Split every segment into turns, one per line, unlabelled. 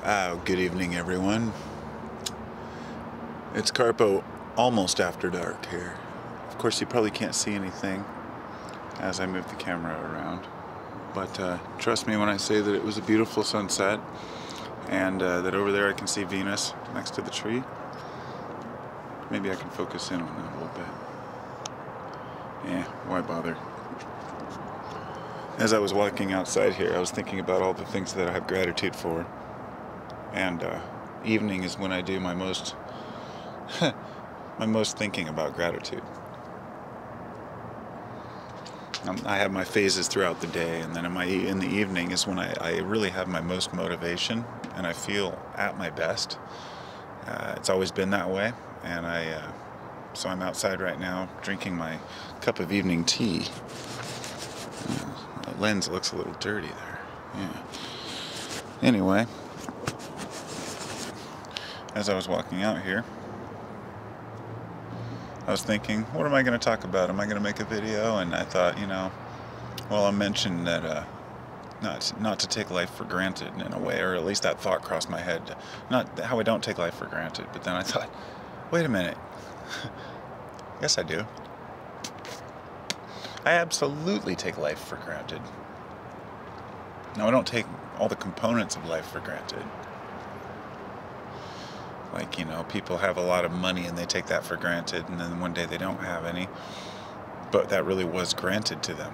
Good evening, everyone. It's Carpo, almost after dark here. Of course, you probably can't see anything as I move the camera around, but trust me when I say that it was a beautiful sunset, and that over there I can see Venus next to the tree. Maybe I can focus in on that a little bit. Yeah, why bother? As I was walking outside here, I was thinking about all the things that I have gratitude for. And evening is when I do my most thinking about gratitude. I have my phases throughout the day, and then in the evening is when I really have my most motivation, and I feel at my best. It's always been that way, and so I'm outside right now drinking my cup of evening tea. The lens looks a little dirty there. Yeah. Anyway. As I was walking out here, I was thinking, what am I going to talk about? Am I going to make a video? And I thought, well, I'll mention that not to take life for granted in a way, or at least that thought crossed my head. Not how I don't take life for granted, but then I thought, wait a minute. Yes, I do. I absolutely take life for granted. No, I don't take all the components of life for granted. Like, people have a lot of money and they take that for granted, and then one day they don't have any. But that really was granted to them.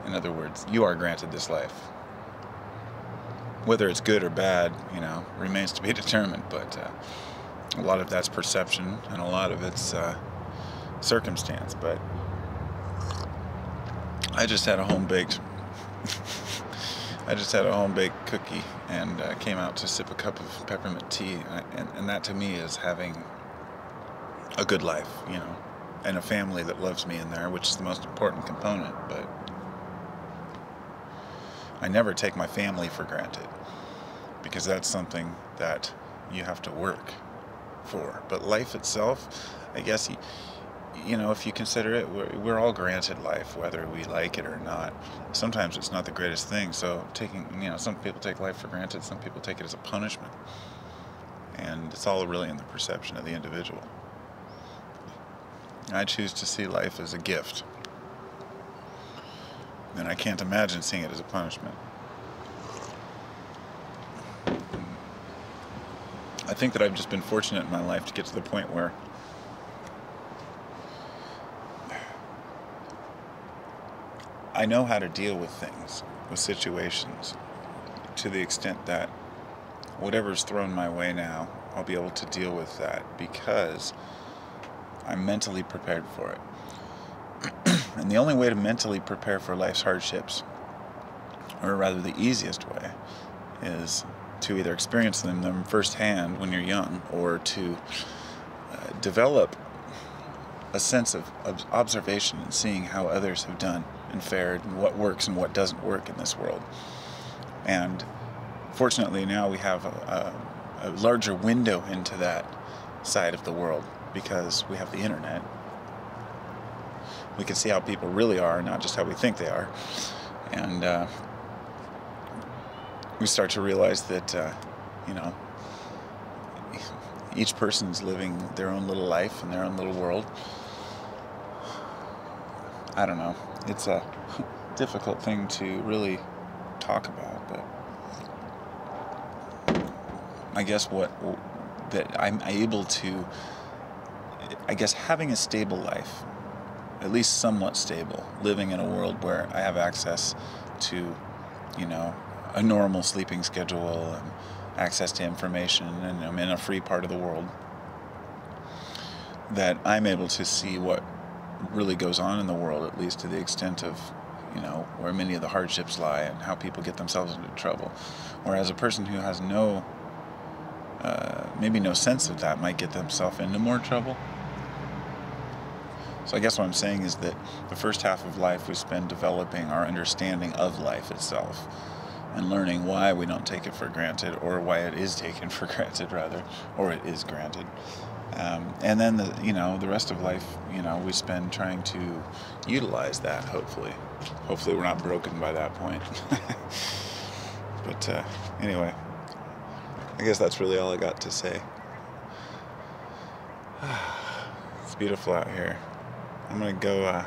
In other words, you are granted this life. Whether it's good or bad, remains to be determined. But a lot of that's perception, and a lot of it's circumstance. But I just had a home-baked cookie and came out to sip a cup of peppermint tea, and that to me is having a good life, and a family that loves me in there, which is the most important component. But I never take my family for granted, because that's something that you have to work for. But life itself, I guess, if you consider it, we're all granted life, whether we like it or not. Sometimes it's not the greatest thing, so some people take life for granted, some people take it as a punishment. And it's all really in the perception of the individual. I choose to see life as a gift. And I can't imagine seeing it as a punishment. I think that I've just been fortunate in my life to get to the point where I know how to deal with things, with situations, to the extent that whatever's thrown my way now, I'll be able to deal with that because I'm mentally prepared for it. And the only way to mentally prepare for life's hardships, or rather the easiest way, is to either experience them firsthand when you're young, or to develop a sense of observation and seeing how others have done and fared, and what works and what doesn't work in this world. And fortunately now we have a larger window into that side of the world, because we have the internet. We can see how people really are, not just how we think they are. And we start to realize that each person's living their own little life in their own little world. I don't know. It's a difficult thing to really talk about, but I guess that I'm able to, having a stable life, at least somewhat stable, living in a world where I have access to, a normal sleeping schedule and access to information, and I'm in a free part of the world, that I'm able to see what really goes on in the world, at least to the extent of, where many of the hardships lie and how people get themselves into trouble. Whereas a person who has maybe no sense of that might get themselves into more trouble. So I guess what I'm saying is that the first half of life we spend developing our understanding of life itself, and learning why we don't take it for granted, or why it is taken for granted, rather, or it is granted. And then the rest of life, we spend trying to utilize that. Hopefully we're not broken by that point. But anyway, I I guess that's really all I got to say. It's beautiful out here. I'm gonna go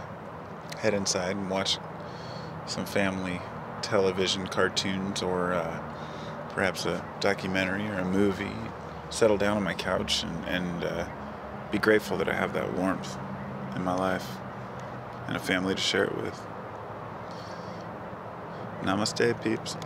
head inside and watch some family television cartoons, or perhaps a documentary or a movie. Settle down on my couch and be grateful that I have that warmth in my life and a family to share it with. Namaste, peeps.